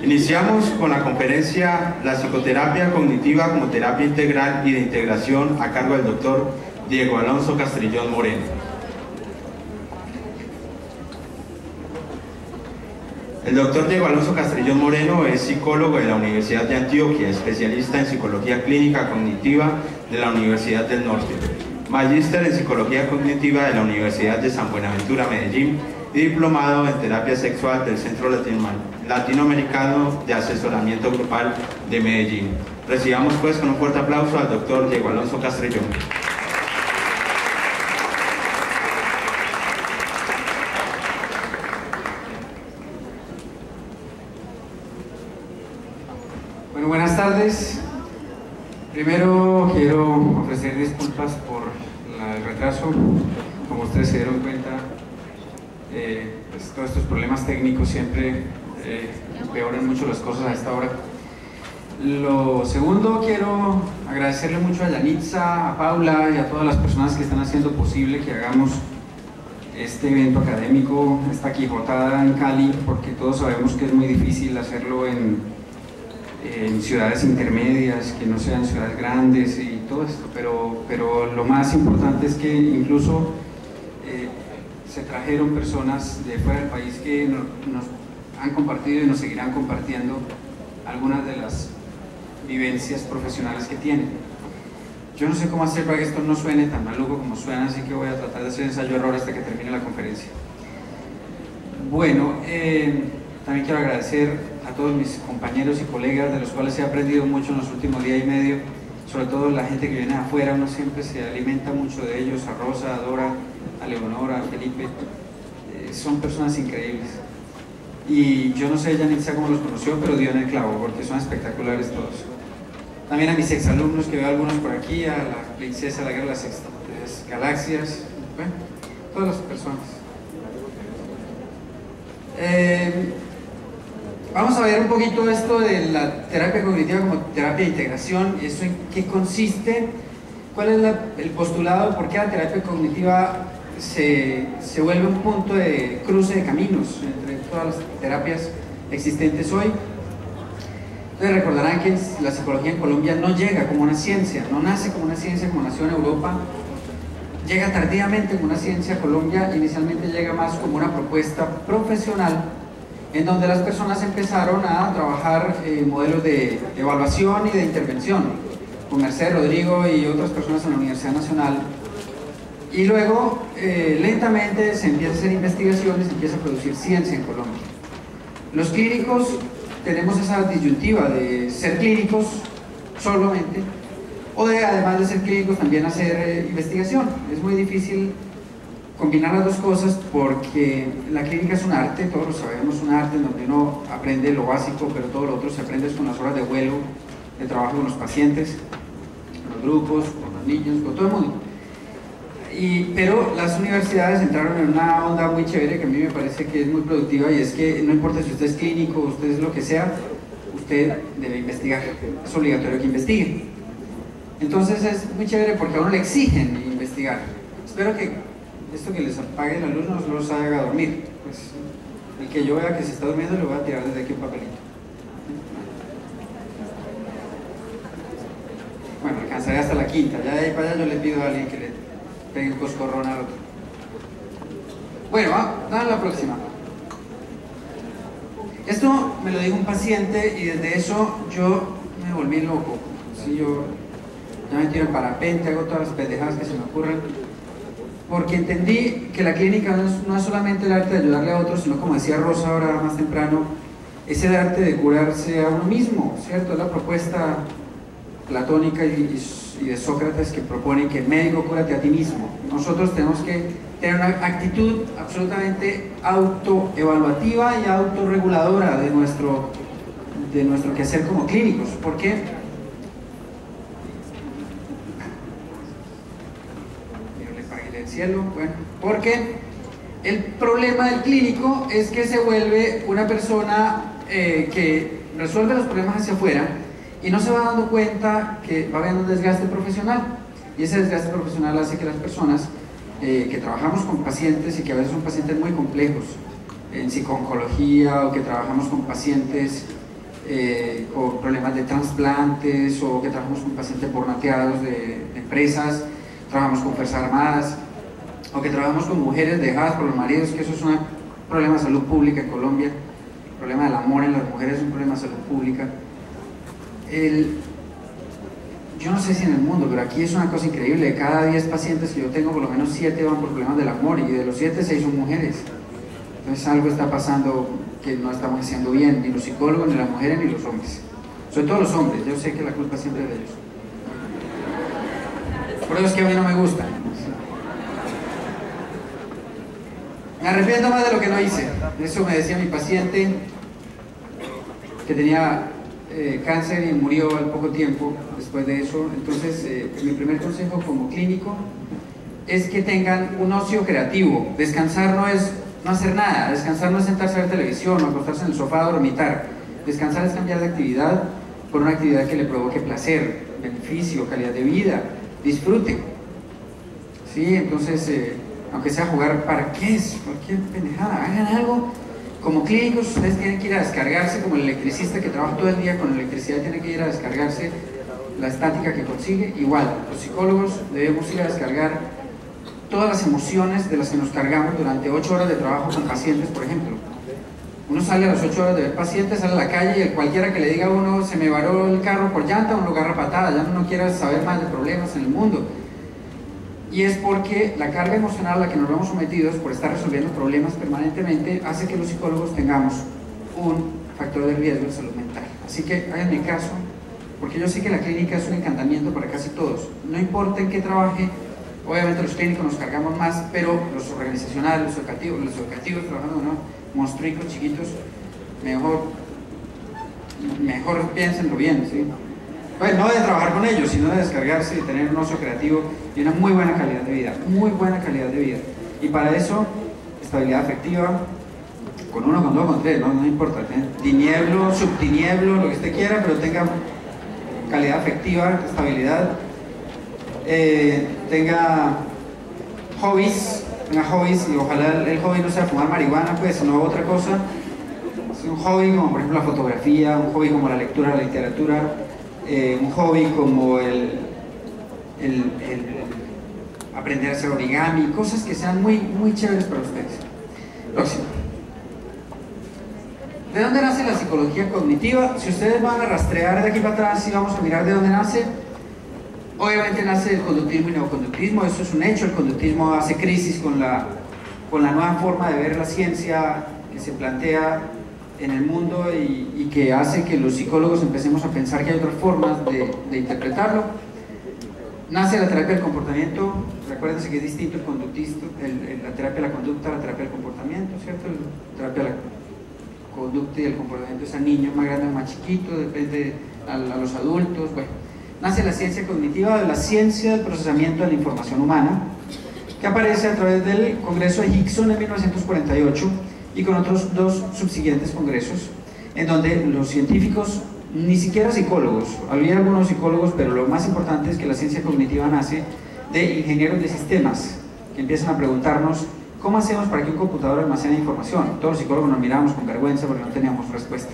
Iniciamos con la conferencia La psicoterapia cognitiva como terapia integral y de integración a cargo del doctor Diego Alonso Castrillón Moreno. El doctor Diego Alonso Castrillón Moreno es psicólogo de la Universidad de Antioquia, especialista en psicología clínica cognitiva de la Universidad del Norte, magíster en psicología cognitiva de la Universidad de San Buenaventura, Medellín, y diplomado en terapia sexual del Centro Latinoamericano de Asesoramiento Grupal de Medellín. Recibamos pues con un fuerte aplauso al doctor Diego Alonso Castrillón. Bueno, buenas tardes. Primero quiero ofrecer disculpas por el retraso. Como ustedes se dieron cuenta, pues todos estos problemas técnicos siempre empeoran mucho las cosas a esta hora. Lo segundo, quiero agradecerle mucho a Yanitza, a Paula y a todas las personas que están haciendo posible que hagamos este evento académico, esta quijotada en Cali, porque todos sabemos que es muy difícil hacerlo en ciudades intermedias, que no sean ciudades grandes y todo esto, pero lo más importante es que incluso se trajeron personas de fuera del país que nos han compartido y nos seguirán compartiendo algunas de las vivencias profesionales que tienen. Yo no sé cómo hacer para que esto no suene tan maluco como suena, así que voy a tratar de hacer ensayo-error hasta que termine la conferencia. Bueno, también quiero agradecer a todos mis compañeros y colegas, de los cuales he aprendido mucho en los últimos día y medio, sobre todo la gente que viene de afuera. Uno siempre se alimenta mucho de ellos, a Rosa, a Dora, a Leonora, a Felipe. Son personas increíbles. Y yo no sé Yanitza cómo los conoció, pero dio en el clavo, porque son espectaculares todos. También a mis exalumnos, que veo algunos por aquí, a la princesa de la guerra de las galaxias, bueno, todas las personas. Vamos a ver un poquito esto de la terapia cognitiva como terapia de integración, eso en qué consiste, cuál es el postulado, por qué la terapia cognitiva se vuelve un punto de cruce de caminos entre todas las terapias existentes hoy. Ustedes recordarán que la psicología en Colombia no llega como una ciencia, no nace como una ciencia como nació en Europa, llega tardíamente como una ciencia a Colombia, inicialmente llega más como una propuesta profesional en donde las personas empezaron a trabajar modelos de evaluación y de intervención, con Mercedes Rodrigo y otras personas en la Universidad Nacional, y luego lentamente se empieza a hacer investigaciones, se empieza a producir ciencia en Colombia. Los clínicos tenemos esa disyuntiva de ser clínicos solamente, o de además de ser clínicos también hacer investigación. Es muy difícil combinar las dos cosas porque la clínica es un arte, todos lo sabemos, un arte en donde uno aprende lo básico, pero todo lo otro se aprende con las horas de vuelo, de trabajo con los pacientes, con los grupos, con los niños, con todo el mundo. Pero las universidades entraron en una onda muy chévere que a mí me parece que es muy productiva, y es que no importa si usted es clínico, usted es lo que sea, usted debe investigar, es obligatorio que investigue. Entonces es muy chévere porque a uno le exigen investigar. Espero que esto que les apague la luz no los haga dormir. Pues, el que yo vea que se está durmiendo le voy a tirar desde aquí un papelito. Bueno, alcanzaré hasta la quinta, ya de ahí para allá yo le pido a alguien que le pegue un coscorrón al otro. Bueno, dale la próxima. Esto me lo dijo un paciente y desde eso yo me volví loco. ¿Sí? Yo ya me tiro en parapente, hago todas las pendejadas que se me ocurren, porque entendí que la clínica no es solamente el arte de ayudarle a otros, sino, como decía Rosa ahora más temprano, es el arte de curarse a uno mismo, ¿cierto? Es la propuesta platónica y de Sócrates, que propone que médico, cúrate a ti mismo. Nosotros tenemos que tener una actitud absolutamente autoevaluativa y autorreguladora de nuestro quehacer como clínicos. ¿Por qué? Cielo, bueno, porque el problema del clínico es que se vuelve una persona que resuelve los problemas hacia afuera y no se va dando cuenta que va habiendo un desgaste profesional, y ese desgaste profesional hace que las personas que trabajamos con pacientes, y que a veces son pacientes muy complejos en psico-oncología, o que trabajamos con pacientes con problemas de trasplantes, o que trabajamos con pacientes bornateados de empresas, trabajamos con Fuerzas Armadas, o que trabajamos con mujeres dejadas por los maridos, que eso es un problema de salud pública en Colombia. El problema del amor en las mujeres es un problema de salud pública. Yo no sé si en el mundo, pero aquí es una cosa increíble. De cada 10 pacientes que yo tengo, por lo menos 7 van por problemas del amor, y de los 7, 6 son mujeres. Entonces algo está pasando que no estamos haciendo bien, ni los psicólogos, ni las mujeres, ni los hombres. Sobre todo los hombres, yo sé que la culpa siempre es de ellos. Por eso es que a mí no me gusta. Me arrepiento más de lo que no hice. Eso me decía mi paciente, que tenía cáncer y murió al poco tiempo después de eso. Entonces, mi primer consejo como clínico es que tengan un ocio creativo. Descansar no es no hacer nada, descansar no es sentarse a ver televisión o acostarse en el sofá a dormitar. Descansar es cambiar de actividad por una actividad que le provoque placer, beneficio, calidad de vida, disfrute. ¿Sí? Entonces, aunque sea jugar parqués, cualquier pendejada, hagan algo. Como clínicos ustedes tienen que ir a descargarse, como el electricista que trabaja todo el día con electricidad tiene que ir a descargarse la estática que consigue. Igual, los psicólogos debemos ir a descargar todas las emociones de las que nos cargamos durante 8 horas de trabajo con pacientes, por ejemplo. Uno sale a las 8 horas de ver pacientes, sale a la calle, y cualquiera que le diga a uno se me varó el carro por llanta, uno lo agarra patada, ya no quiere saber más de problemas en el mundo. Y es porque la carga emocional a la que nos vemos sometidos por estar resolviendo problemas permanentemente hace que los psicólogos tengamos un factor de riesgo de salud mental. Así que háganme caso, porque yo sé que la clínica es un encantamiento para casi todos. No importa en qué trabaje, obviamente los clínicos nos cargamos más, pero los organizacionales, los educativos trabajando, ¿no? Monstruicos chiquitos, mejor piénsenlo bien, ¿sí? Pues no de trabajar con ellos, sino de descargarse y tener un ocio creativo y una muy buena calidad de vida, muy buena calidad de vida. Y para eso, estabilidad afectiva, con 1, con 2, con 3, no importa, dinieblo, subdinieblo, lo que usted quiera, pero tenga calidad afectiva, estabilidad, tenga hobbies, y ojalá el hobby no sea fumar marihuana, pues, sino otra cosa. Es un hobby como por ejemplo la fotografía, un hobby como la lectura, la literatura, un hobby como el aprender a hacer origami, cosas que sean muy, muy chéveres para ustedes. Próximo. ¿De dónde nace la psicología cognitiva? Si ustedes van a rastrear de aquí para atrás y vamos a mirar de dónde nace, obviamente nace del conductismo y neoconductismo. Eso es un hecho. El conductismo hace crisis con la nueva forma de ver la ciencia que se plantea en el mundo y que hace que los psicólogos empecemos a pensar que hay otras formas de interpretarlo. Nace la terapia del comportamiento. Recuérdense que es distinto el conductista, la terapia de la conducta, la terapia del comportamiento, ¿cierto? La terapia de la conducta y el comportamiento es a niños más grandes o más chiquitos, depende a los adultos. Bueno, nace la ciencia cognitiva, de la ciencia del procesamiento de la información humana, que aparece a través del Congreso de Hickson en 1948 y con otros 2 subsiguientes congresos, en donde los científicos, ni siquiera psicólogos, había algunos psicólogos, pero lo más importante es que la ciencia cognitiva nace de ingenieros de sistemas, que empiezan a preguntarnos ¿cómo hacemos para que un computador almacene información? Todos los psicólogos nos mirábamos con vergüenza porque no teníamos respuesta.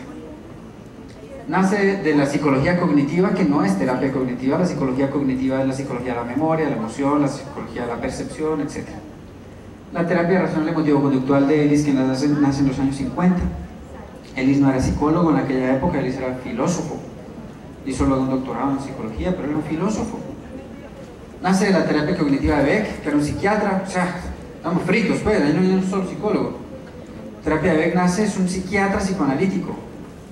Nace de la psicología cognitiva, que no es terapia cognitiva. La psicología cognitiva es la psicología de la memoria, la emoción, la psicología de la percepción, etc. La terapia racional emotivo-conductual de Ellis, que nace en los años 50. Ellis no era psicólogo en aquella época, Ellis era filósofo. Hizo luego un doctorado en psicología, pero era un filósofo. Nace de la terapia cognitiva de Beck, que era un psiquiatra. O sea, estamos fritos, pues, ahí no hay un solo psicólogo. Terapia de Beck nace, es un psiquiatra psicoanalítico.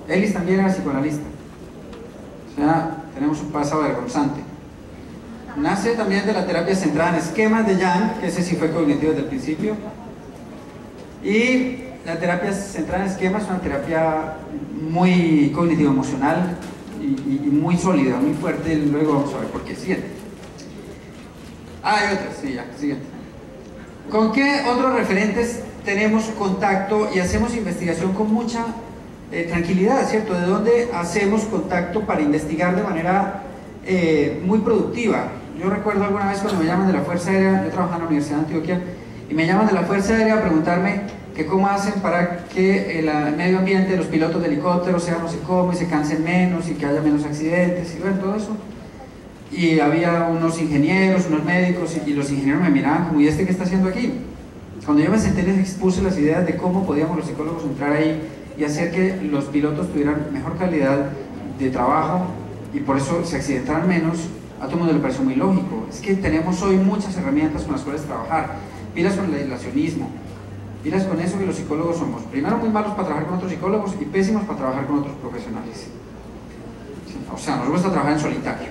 Ellis también era psicoanalista. O sea, tenemos un pasado vergonzante. Nace también de la terapia centrada en esquemas de Jung, que ese sí fue cognitivo desde el principio. Y la terapia centrada en esquemas es una terapia muy cognitivo-emocional y muy sólida, muy fuerte. Luego vamos a ver por qué. Siguiente. Hay otras, sí, ya, siguiente. ¿Con qué otros referentes tenemos contacto y hacemos investigación con mucha tranquilidad, ¿cierto? ¿De dónde hacemos contacto para investigar de manera muy productiva? Yo recuerdo alguna vez cuando me llaman de la Fuerza Aérea, yo trabajaba en la Universidad de Antioquia, y me llaman de la Fuerza Aérea a preguntarme que cómo hacen para que el medio ambiente de los pilotos de helicópteros sea no sé cómo, y se cansen menos, y que haya menos accidentes, y bueno, todo eso. Y había unos ingenieros, unos médicos, y los ingenieros me miraban como, ¿y este qué está haciendo aquí? Cuando yo me senté les expuse las ideas de cómo podíamos los psicólogos entrar ahí y hacer que los pilotos tuvieran mejor calidad de trabajo, y por eso se accidentaran menos. A todo el mundo le pareció muy lógico. Es que tenemos hoy muchas herramientas con las cuales trabajar. Pilas con el aislacionismo, pilas con eso que los psicólogos somos. Primero muy malos para trabajar con otros psicólogos y pésimos para trabajar con otros profesionales. O sea, nos gusta trabajar en solitario.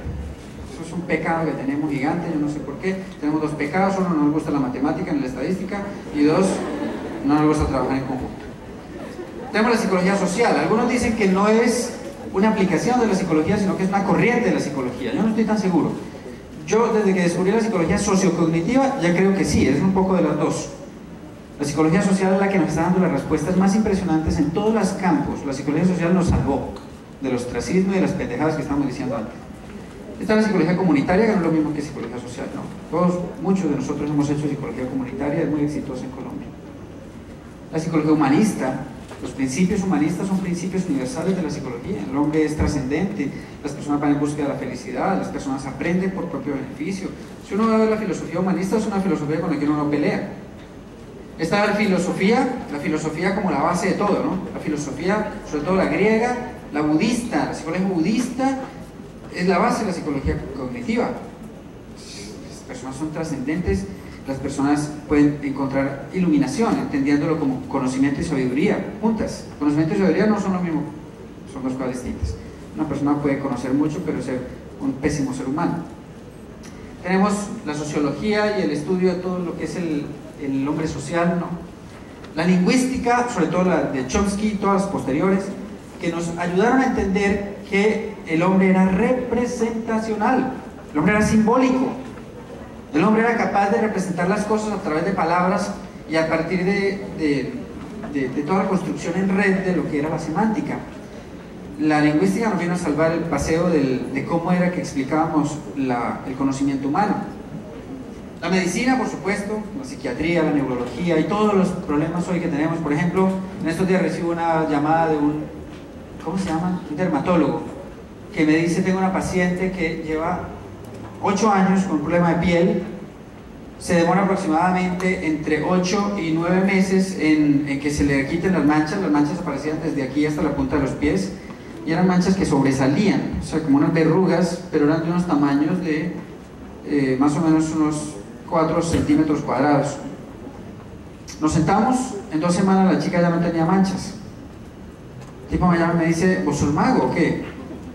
Eso es un pecado que tenemos gigante, yo no sé por qué. Tenemos dos pecados: uno, no nos gusta la matemática ni la estadística, y dos, no nos gusta trabajar en conjunto. Tenemos la psicología social. Algunos dicen que no es una aplicación de la psicología, sino que es una corriente de la psicología. Yo no estoy tan seguro. Yo, desde que descubrí la psicología sociocognitiva, ya creo que sí, es un poco de las dos. La psicología social es la que nos está dando las respuestas más impresionantes en todos los campos. La psicología social nos salvó del ostracismo y de las pendejadas que estábamos diciendo antes. Está la psicología comunitaria, que no es lo mismo que psicología social, no. Muchos de nosotros hemos hecho psicología comunitaria, es muy exitosa en Colombia. La psicología humanista. Los principios humanistas son principios universales de la psicología. El hombre es trascendente, las personas van en búsqueda de la felicidad, las personas aprenden por propio beneficio. Si uno ve la filosofía humanista, es una filosofía con la que uno no pelea. Está la filosofía como la base de todo, ¿no? La filosofía, sobre todo la griega, la budista, la psicología budista es la base de la psicología cognitiva. Las personas son trascendentes. Las personas pueden encontrar iluminación, entendiéndolo como conocimiento y sabiduría juntas. Conocimiento y sabiduría no son lo mismo, son dos cosas distintas. Una persona puede conocer mucho, pero ser un pésimo ser humano. Tenemos la sociología y el estudio de todo lo que es el hombre social, ¿no? La lingüística, sobre todo la de Chomsky y todas las posteriores, que nos ayudaron a entender que el hombre era representacional, el hombre era simbólico. El hombre era capaz de representar las cosas a través de palabras y a partir de toda la construcción en red de lo que era la semántica. La lingüística nos vino a salvar el paseo de cómo era que explicábamos el conocimiento humano. La medicina, por supuesto, la psiquiatría, la neurología y todos los problemas hoy que tenemos. Por ejemplo, en estos días recibo una llamada de un dermatólogo, que me dice: tengo una paciente que lleva 8 años con un problema de piel, se demora aproximadamente entre 8 y 9 meses en que se le quiten las manchas aparecían desde aquí hasta la punta de los pies, y eran manchas que sobresalían, o sea, como unas verrugas, pero eran de unos tamaños de más o menos unos 4 centímetros cuadrados. Nos sentamos, en 2 semanas la chica ya no tenía manchas. El tipo me llama y me dice: ¿vos sos mago o qué?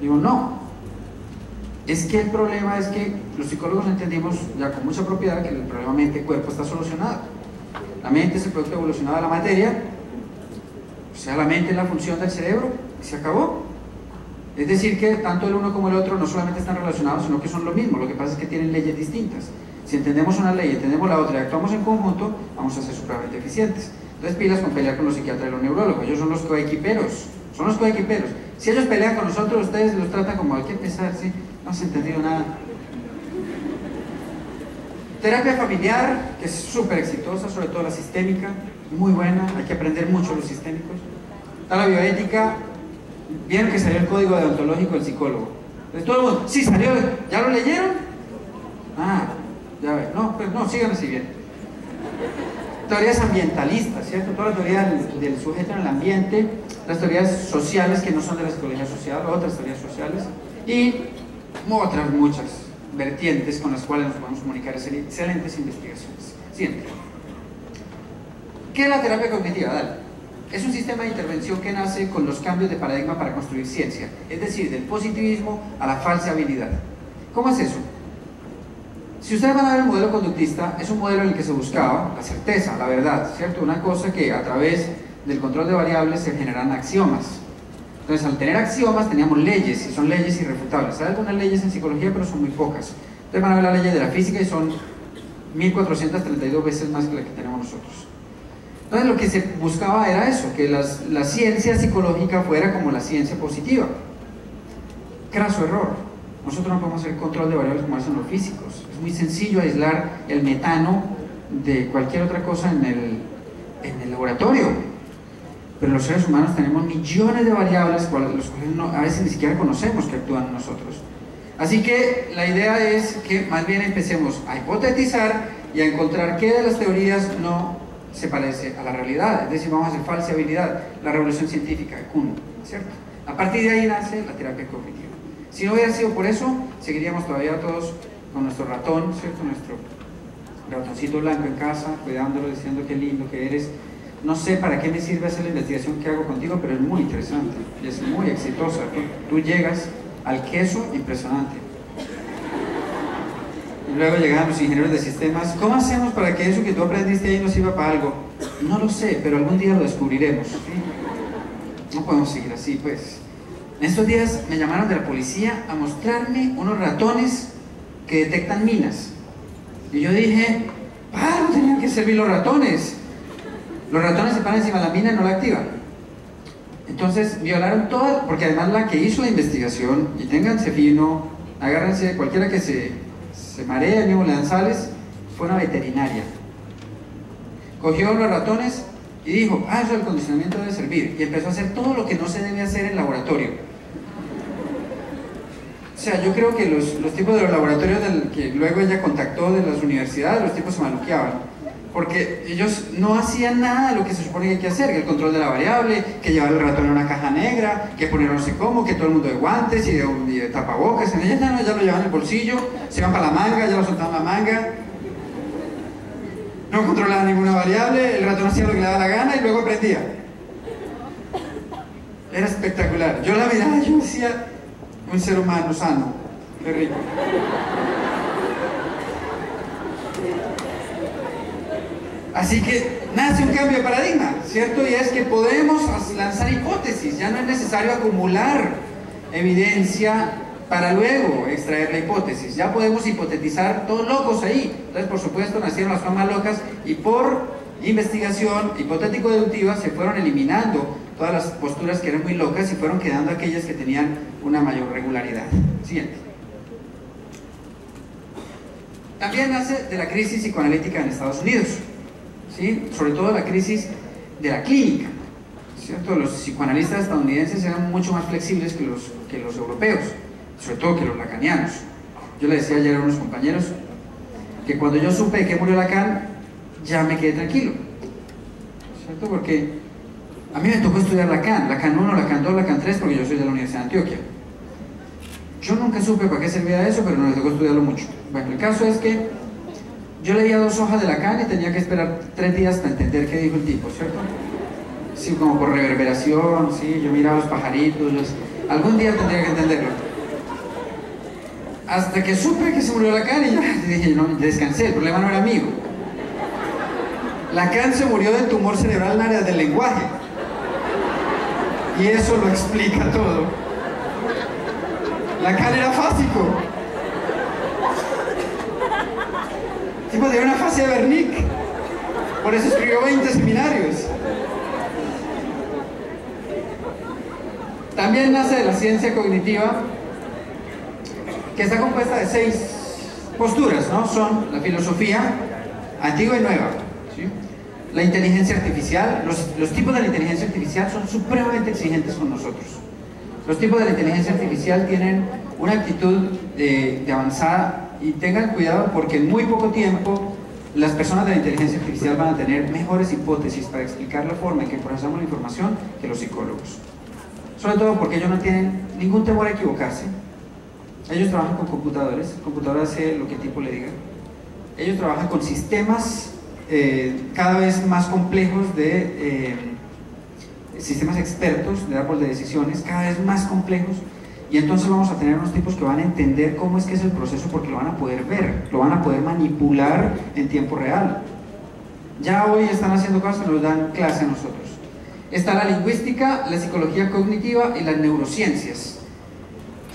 Digo: no. Es que el problema es que los psicólogos entendimos ya con mucha propiedad que el problema mente-cuerpo está solucionado. La mente es el producto evolucionado de la materia, o sea, la mente es la función del cerebro, y se acabó. Es decir, que tanto el uno como el otro no solamente están relacionados, sino que son lo mismo. Lo que pasa es que tienen leyes distintas. Si entendemos una ley, entendemos la otra y actuamos en conjunto, vamos a ser supremamente eficientes. Entonces, pilas con pelear con los psiquiatras y los neurólogos. Ellos son los coequiperos. Si ellos pelean con nosotros, ustedes los tratan como hay que pensar, ¿sí? No has entendido nada. Terapia familiar, que es súper exitosa, sobre todo la sistémica, muy buena, hay que aprender mucho los sistémicos. Está la bioética. Vieron que salió el código deontológico del psicólogo. Entonces todo el mundo: sí, salió, ¿ya lo leyeron? Ah, ya ve, no, pues no, sigan así bien. Teorías ambientalistas, ¿cierto? Toda la teoría del sujeto en el ambiente, las teorías sociales que no son de la psicología social, otras teorías sociales, y otras muchas vertientes con las cuales nos podemos comunicar. Excelentes investigaciones. Siguiente. ¿Qué es la terapia cognitiva? Dale. Es un sistema de intervención que nace con los cambios de paradigma para construir ciencia, es decir, del positivismo a la falseabilidad. ¿Cómo es eso? Si ustedes van a ver el modelo conductista, es un modelo en el que se buscaba la certeza, la verdad, ¿cierto? Una cosa que a través del control de variables se generan axiomas. Entonces, al tener axiomas teníamos leyes, y son leyes irrefutables. Hay algunas leyes en psicología, pero son muy pocas. Ustedes van a ver la ley de la física y son 1432 veces más que la que tenemos nosotros. Entonces, lo que se buscaba era eso, que la ciencia psicológica fuera como la ciencia positiva. Craso error. Nosotros no podemos hacer control de variables como hacen los físicos. Es muy sencillo aislar el metano de cualquier otra cosa en en el laboratorio. Pero los seres humanos tenemos millones de variables, los cuales a veces ni siquiera conocemos que actúan en nosotros. Así que la idea es que más bien empecemos a hipotetizar y a encontrar qué de las teorías no se parece a la realidad. Es decir, vamos a hacer falseabilidad, la revolución científica de Kuhn, ¿cierto? A partir de ahí nace la terapia cognitiva. Si no hubiera sido por eso, seguiríamos todavía todos con nuestro ratón, ¿cierto? Nuestro ratoncito blanco en casa, cuidándolo, diciendo qué lindo que eres. No sé para qué me sirve hacer la investigación que hago contigo, pero es muy interesante y es muy exitosa. Tú llegas al queso impresionante. Y luego llegan los ingenieros de sistemas. ¿Cómo hacemos para que eso que tú aprendiste ahí nos sirva para algo? No lo sé, pero algún día lo descubriremos, ¿sí? No podemos seguir así, pues. En estos días me llamaron de la policía a mostrarme unos ratones que detectan minas. Y yo dije, no tenían que servir los ratones. Los ratones se paran encima de la mina y no la activan. Entonces violaron todas, porque además la que hizo la investigación, y ténganse fino, agárrense, cualquiera que se marea, mismo le dan sales, fue una veterinaria. Cogió los ratones y dijo, eso del condicionamiento debe servir, y empezó a hacer todo lo que no se debe hacer en laboratorio. O sea, yo creo que los tipos de los laboratorios que luego ella contactó de las universidades, los tipos se maluqueaban. Porque ellos no hacían nada de lo que se supone que hay que hacer, que el control de la variable, que llevar el ratón en una caja negra, que poner no sé cómo, que todo el mundo de guantes y de tapabocas. Ellos ya lo llevaban en el bolsillo, se iban para la manga, ya lo soltaban la manga. No controlaban ninguna variable, el ratón hacía lo que le daba la gana y luego aprendía. Era espectacular. Yo la miraba, yo decía, un ser humano sano, qué rico. Así que nace un cambio de paradigma, ¿cierto? Y es que podemos lanzar hipótesis, ya no es necesario acumular evidencia para luego extraer la hipótesis, ya podemos hipotetizar todos locos ahí. Entonces, por supuesto, nacieron las formas locas y por investigación hipotético-deductiva se fueron eliminando todas las posturas que eran muy locas y fueron quedando aquellas que tenían una mayor regularidad. Siguiente. También nace de la crisis psicoanalítica en Estados Unidos. ¿Sí? Sobre todo la crisis de la clínica, ¿cierto? Los psicoanalistas estadounidenses eran mucho más flexibles que los europeos, sobre todo que los lacanianos. Yo le decía ayer a unos compañeros que cuando yo supe de que murió Lacan, ya me quedé tranquilo, ¿cierto? Porque a mí me tocó estudiar Lacan 1, Lacan 2, Lacan 3, porque yo soy de la Universidad de Antioquia. Yo nunca supe para qué servía eso, pero no me tocó estudiarlo mucho. Bueno, el caso es que yo leía 2 hojas de Lacan y tenía que esperar 3 días para entender qué dijo el tipo, ¿cierto? Sí, como por reverberación, sí, yo miraba los pajaritos, algún día tendría que entenderlo. Hasta que supe que se murió Lacan y ya dije, no, descansé, el problema no era mío. Lacan se murió de tumor cerebral en áreas del lenguaje. Y eso lo explica todo. Lacan era fásico. Tipo de una fase de Wernicke, por eso escribió 20 seminarios. También nace de la ciencia cognitiva, que está compuesta de 6 posturas, ¿no? Son la filosofía antigua y nueva, ¿sí? La inteligencia artificial. Los tipos de la inteligencia artificial son supremamente exigentes con nosotros. Los tipos de la inteligencia artificial tienen una actitud de avanzada. Y tengan cuidado porque en muy poco tiempo las personas de la inteligencia artificial van a tener mejores hipótesis para explicar la forma en que procesamos la información que los psicólogos. Sobre todo porque ellos no tienen ningún temor a equivocarse. Ellos trabajan con computadores, el computador hace lo que el tipo le diga. Ellos trabajan con sistemas cada vez más complejos sistemas expertos de árbol de decisiones, cada vez más complejos. Y entonces vamos a tener unos tipos que van a entender cómo es que es el proceso porque lo van a poder ver, lo van a poder manipular en tiempo real. Ya hoy están haciendo cosas que nos dan clase a nosotros. Está la lingüística, la psicología cognitiva y las neurociencias.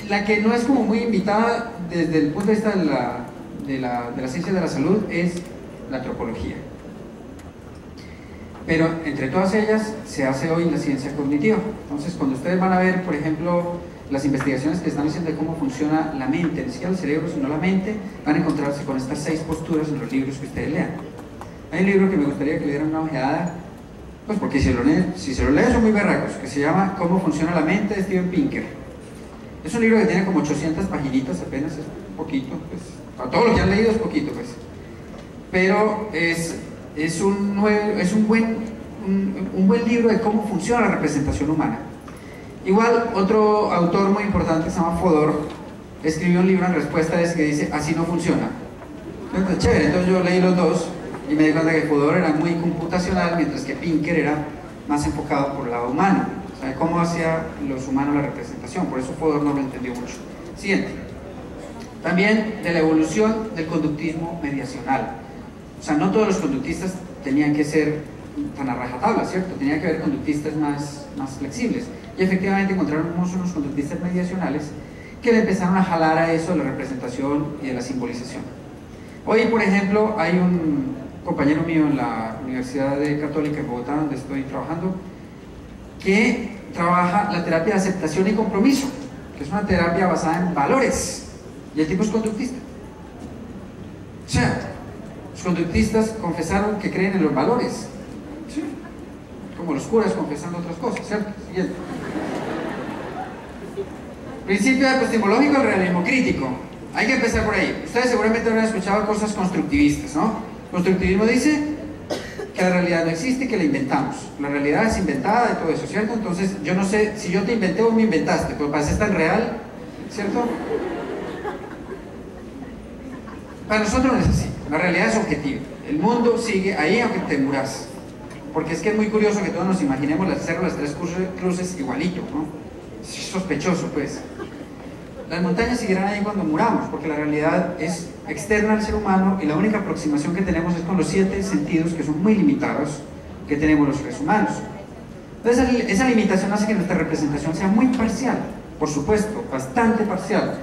La que no es como muy invitada desde el punto de vista de la ciencia de la salud es la antropología. Pero entre todas ellas se hace hoy la ciencia cognitiva. Entonces cuando ustedes van a ver, por ejemplo, las investigaciones que están haciendo de cómo funciona la mente, ni siquiera el cerebro, sino la mente, van a encontrarse con estas 6 posturas en los libros que ustedes lean. Hay un libro que me gustaría que le dieran una ojeada, Pues porque si se lo leen son muy berracos, que se llama Cómo funciona la mente de Steven Pinker. Es un libro que tiene como 800 paginitas apenas, es poquito, pues, para todo lo que han leído es poquito, pues. Pero es un buen libro de cómo funciona la representación humana. Igual, otro autor muy importante que se llama Fodor escribió un libro en respuesta a ese que dice así no funciona. Entonces, chévere, entonces yo leí los dos y me di cuenta que Fodor era muy computacional, mientras que Pinker era más enfocado por el lado humano, o sea, cómo hacía los humanos la representación. Por eso Fodor no lo entendió mucho. Siguiente. También de la evolución del conductismo mediacional. O sea, no todos los conductistas tenían que ser tan a rajatabla, ¿cierto? Tenía que haber conductistas más flexibles. Y efectivamente encontraron unos conductistas mediacionales que le empezaron a jalar a eso de la representación y de la simbolización. Hoy, por ejemplo, hay un compañero mío en la Universidad Católica en Bogotá, donde estoy trabajando, que trabaja la terapia de aceptación y compromiso, que es una terapia basada en valores, y el tipo es conductista. O sea, los conductistas confesaron que creen en los valores, ¿sí? Como los curas confesando otras cosas, ¿cierto? Siguiente. Principio epistemológico del realismo crítico. Hay que empezar por ahí. Ustedes seguramente habrán escuchado cosas constructivistas, ¿no? Constructivismo dice que la realidad no existe, que la inventamos. La realidad es inventada y todo eso, ¿cierto? Entonces, yo no sé si yo te inventé o me inventaste, pero para ser tan real, ¿cierto? Para nosotros no es así. La realidad es objetiva. El mundo sigue ahí aunque te muras. Porque es que es muy curioso que todos nos imaginemos las tres cruces igualito, ¿no? Es sospechoso, pues. Las montañas seguirán ahí cuando muramos, porque la realidad es externa al ser humano y la única aproximación que tenemos es con los 7 sentidos, que son muy limitados, que tenemos los seres humanos. Entonces, esa limitación hace que nuestra representación sea muy parcial, por supuesto, bastante parcial.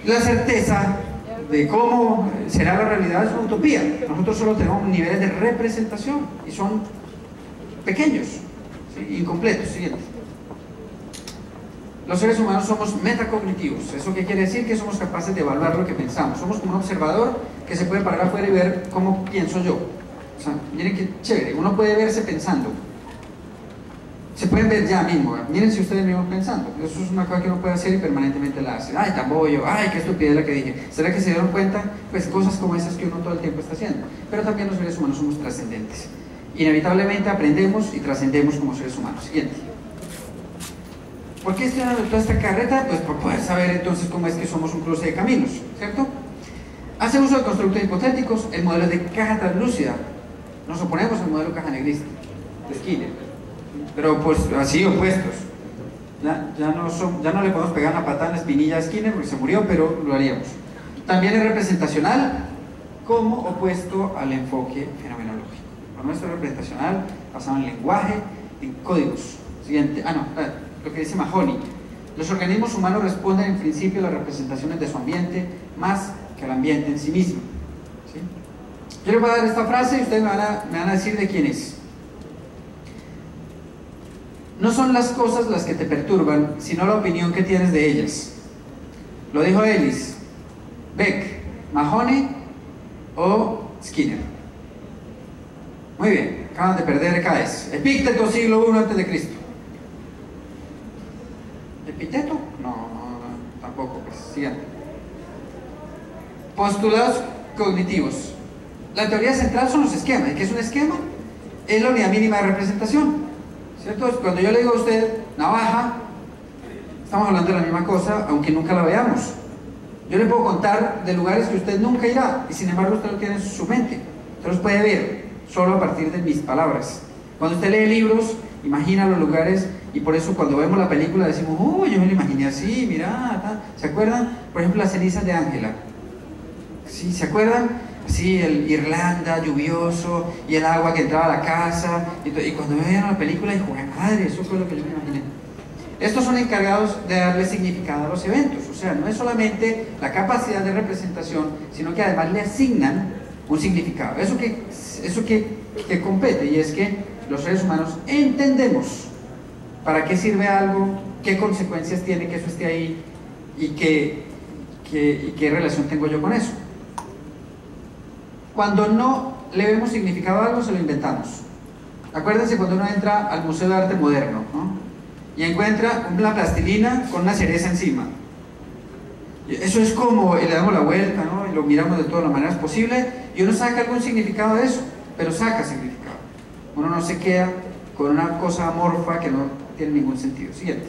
La certeza de cómo será la realidad es una utopía. Nosotros solo tenemos niveles de representación y son pequeños, ¿sí? Incompletos. Siguiente. Los seres humanos somos metacognitivos. ¿Eso qué quiere decir? Que somos capaces de evaluar lo que pensamos. Somos como un observador que se puede parar afuera y ver cómo pienso yo. O sea, miren qué chévere, uno puede verse pensando. Se pueden ver ya mismo, miren si ustedes mismos pensando. Eso es una cosa que uno puede hacer y permanentemente la hace. Ay, tan bollo, ay, qué estupidez la que dije. ¿Será que se dieron cuenta? Pues cosas como esas que uno todo el tiempo está haciendo. Pero también los seres humanos somos trascendentes. Inevitablemente aprendemos y trascendemos como seres humanos. Siguiente. ¿Por qué estoy dando toda esta carreta? Pues por poder saber entonces cómo es que somos un cruce de caminos, ¿cierto? Hace uso de constructos hipotéticos, el modelo de caja translúcida. Nos oponemos al modelo caja negrista de Skinner, pero pues así opuestos. Ya no le podemos pegar una patada en la espinilla a Skinner porque se murió, pero lo haríamos. También es representacional como opuesto al enfoque fenomenológico. Lo nuestro es representacional, basado en lenguaje, en códigos. Siguiente, lo que dice Mahoney. Los organismos humanos responden en principio a las representaciones de su ambiente más que al ambiente en sí mismo, ¿sí? Yo les voy a dar esta frase y ustedes me van a decir de quién es. No son las cosas las que te perturban, sino la opinión que tienes de ellas. Lo dijo Ellis, Beck, Mahoney o Skinner. Muy bien, acaban de perder Caes. Epícteto, siglo I a.C. ¿Epíteto? No, tampoco, pues, siguiente. Postulados cognitivos. La teoría central son los esquemas. ¿Y qué es un esquema? Es la unidad mínima de representación, ¿cierto? Cuando yo le digo a usted navaja, estamos hablando de la misma cosa, aunque nunca la veamos. Yo le puedo contar de lugares que usted nunca irá, y sin embargo usted lo tiene en su mente. Usted los puede ver, solo a partir de mis palabras. Cuando usted lee libros, imagina los lugares, y por eso cuando vemos la película decimos, yo me lo imaginé así, mira, ¿se acuerdan? Por ejemplo, las cenizas de Ángela. ¿Sí? ¿Se acuerdan? Sí, el Irlanda, lluvioso, y el agua que entraba a la casa, y cuando me veían la película dije, madre, eso fue lo que yo me imaginé. Estos son encargados de darle significado a los eventos, o sea, no es solamente la capacidad de representación, sino que además le asignan un significado. Eso que compete, y es que los seres humanos entendemos para qué sirve algo, qué consecuencias tiene que eso esté ahí, y qué relación tengo yo con eso. Cuando no le vemos significado a algo, se lo inventamos. Acuérdense cuando uno entra al Museo de Arte Moderno, ¿no? Y encuentra una plastilina con una cereza encima. Eso es como, y le damos la vuelta, ¿no? Y lo miramos de todas las maneras posibles, y uno saca algún significado de eso, pero saca significado. Uno no se queda con una cosa amorfa que no tiene ningún sentido. Siguiente.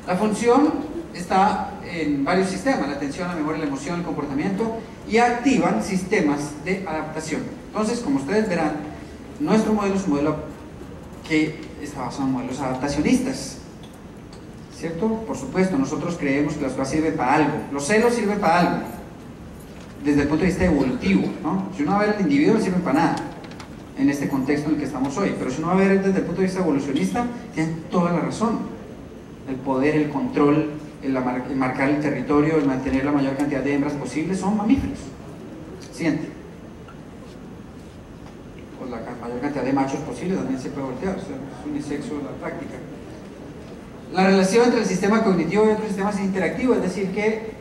La función está en varios sistemas: la atención, la memoria, la emoción, el comportamiento, y activan sistemas de adaptación. Entonces, como ustedes verán, nuestro modelo es un modelo que está basado en modelos adaptacionistas, ¿cierto? Por supuesto, nosotros creemos que las cosas sirven para algo. Los celos sirven para algo, desde el punto de vista evolutivo, ¿no? Si uno va a ver al individuo, no sirve para nada en este contexto en el que estamos hoy, pero si uno va a ver desde el punto de vista evolucionista, tiene toda la razón. El poder, el control, el marcar el territorio, el mantener la mayor cantidad de hembras posible, son mamíferos. Siguiente. Pues la mayor cantidad de machos posible también se puede voltear, o sea, es unisexo la práctica. La relación entre el sistema cognitivo y otros sistemas es interactivo, es decir que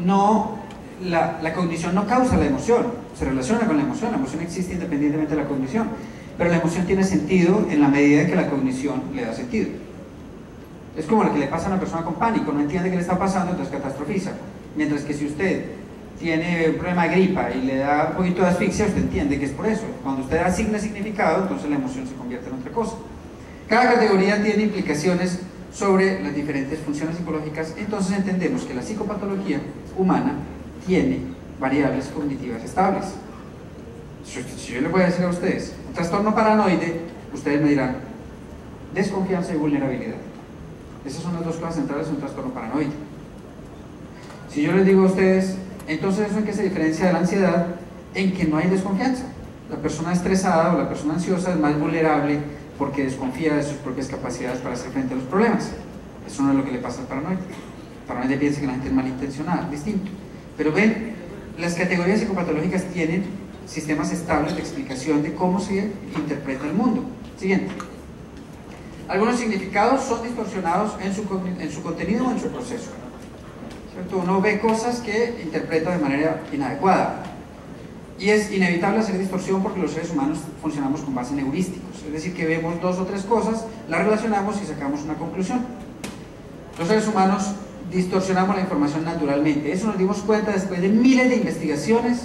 no, la cognición no causa la emoción, se relaciona con la emoción existe independientemente de la cognición, pero la emoción tiene sentido en la medida en que la cognición le da sentido. Es como lo que le pasa a una persona con pánico, no entiende qué le está pasando, entonces catastrofiza. Mientras que si usted tiene un problema de gripa y le da un poquito de asfixia, usted entiende que es por eso. Cuando usted asigna significado, entonces la emoción se convierte en otra cosa. Cada categoría tiene implicaciones sobre las diferentes funciones psicológicas, entonces entendemos que la psicopatología humana tiene variables cognitivas estables. Si yo les voy a decir a ustedes un trastorno paranoide, ustedes me dirán desconfianza y vulnerabilidad. Esas son las dos cosas centrales de un trastorno paranoide. Si yo les digo a ustedes, entonces ¿eso en qué se diferencia de la ansiedad? En que no hay desconfianza. La persona estresada o la persona ansiosa es más vulnerable porque desconfía de sus propias capacidades para hacer frente a los problemas. Eso no es lo que le pasa al paranoide. El paranoide piensa que la gente es malintencionada, distinto. Pero ven, las categorías psicopatológicas tienen sistemas estables de explicación de cómo se interpreta el mundo. Siguiente. Algunos significados son distorsionados en su contenido o en su proceso, ¿cierto? Uno ve cosas que interpreta de manera inadecuada y es inevitable hacer distorsión porque los seres humanos funcionamos con base en heurísticos, es decir, que vemos dos o tres cosas, las relacionamos y sacamos una conclusión. Los seres humanos distorsionamos la información naturalmente. Eso nos dimos cuenta después de miles de investigaciones,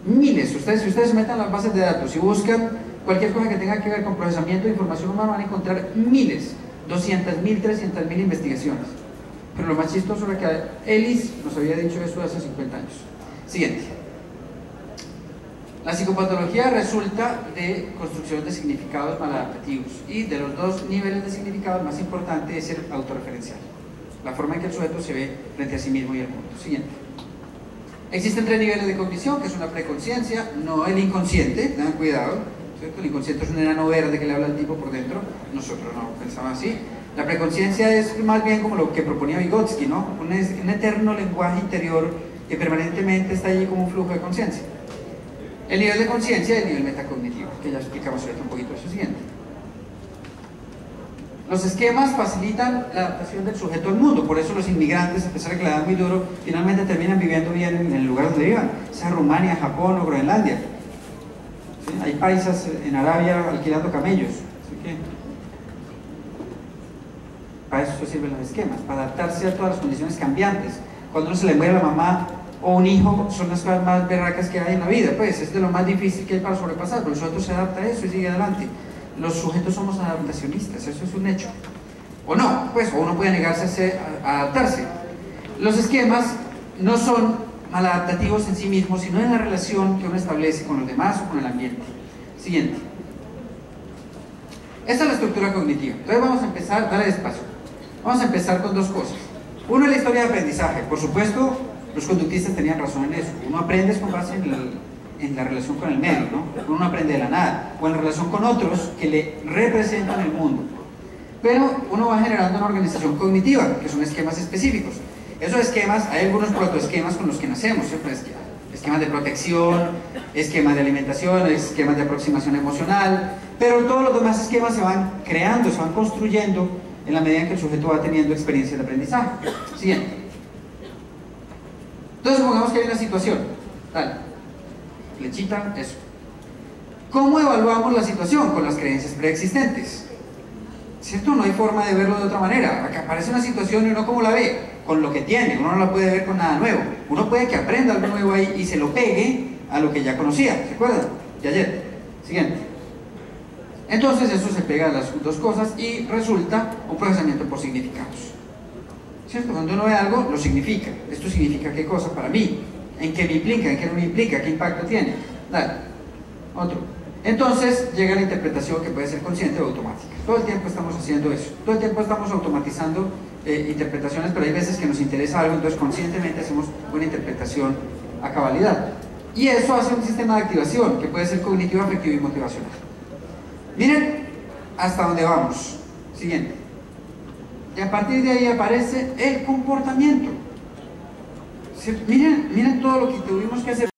miles. Si ustedes se meten en las bases de datos y buscan cualquier cosa que tenga que ver con procesamiento de información humana, van a encontrar miles, 200.000, 300.000 investigaciones. Pero lo más chistoso era que Ellis nos había dicho eso hace 50 años. Siguiente. La psicopatología resulta de construcción de significados maladaptativos, y de los dos niveles de significados más importante es el autorreferencial, la forma en que el sujeto se ve frente a sí mismo y al mundo. Siguiente. Existen tres niveles de cognición, que es una preconciencia, no el inconsciente, tengan cuidado, ¿cierto? El inconsciente es un enano verde que le habla al tipo por dentro, nosotros no pensamos así. La preconciencia es más bien como lo que proponía Vygotsky, ¿no? Un eterno lenguaje interior que permanentemente está allí como un flujo de conciencia. El nivel de conciencia y el nivel metacognitivo, que ya explicamos ahorita un poquito eso. Siguiente. Los esquemas facilitan la adaptación del sujeto al mundo, por eso los inmigrantes, a pesar de que le dan muy duro, finalmente terminan viviendo bien en el lugar donde vivan, sea Rumania, Japón o Groenlandia. ¿Sí? Hay paisas en Arabia alquilando camellos, así que para eso sirven los esquemas, para adaptarse a todas las condiciones cambiantes. Cuando uno se le muere a la mamá o un hijo, son las cosas más berracas que hay en la vida, pues es de lo más difícil que hay para sobrepasar, pero el sujeto se adapta a eso y sigue adelante. Los sujetos somos adaptacionistas, eso es un hecho. O no, pues, o uno puede negarse a adaptarse. Los esquemas no son maladaptativos en sí mismos, sino en la relación que uno establece con los demás o con el ambiente. Siguiente. Esta es la estructura cognitiva. Entonces vamos a empezar, dale despacio. Vamos a empezar con dos cosas. Uno es la historia de aprendizaje. Por supuesto, los conductistas tenían razón en eso. Uno aprende con base en la relación con el medio, ¿no? Uno no aprende de la nada, o en la relación con otros que le representan el mundo. Pero uno va generando una organización cognitiva, que son esquemas específicos. Esos esquemas, hay algunos protoesquemas con los que nacemos, siempre esquemas de protección, esquemas de alimentación, esquemas de aproximación emocional, pero todos los demás esquemas se van creando, se van construyendo en la medida en que el sujeto va teniendo experiencia de aprendizaje. Siguiente. Entonces, pongamos que hay una situación, tal, flechita, eso. ¿Cómo evaluamos la situación? Con las creencias preexistentes, ¿cierto? No hay forma de verlo de otra manera. Acá aparece una situación y uno ¿cómo la ve? Con lo que tiene, uno no la puede ver con nada nuevo. Uno puede que aprenda algo nuevo ahí y se lo pegue a lo que ya conocía, ¿se acuerdan? De ayer. Siguiente. Entonces eso se pega a las dos cosas y resulta un procesamiento por significados, ¿cierto? Cuando uno ve algo, lo significa. ¿Esto significa qué cosa para mí? ¿En qué me implica? ¿En qué no me implica? ¿Qué impacto tiene? Dale. Otro. Entonces llega la interpretación que puede ser consciente o automática. Todo el tiempo estamos haciendo eso. Todo el tiempo estamos automatizando interpretaciones, pero hay veces que nos interesa algo, entonces conscientemente hacemos una interpretación a cabalidad. Y eso hace un sistema de activación que puede ser cognitivo, afectivo y motivacional. Miren hasta dónde vamos. Siguiente. Y a partir de ahí aparece el comportamiento. Miren todo lo que tuvimos que hacer.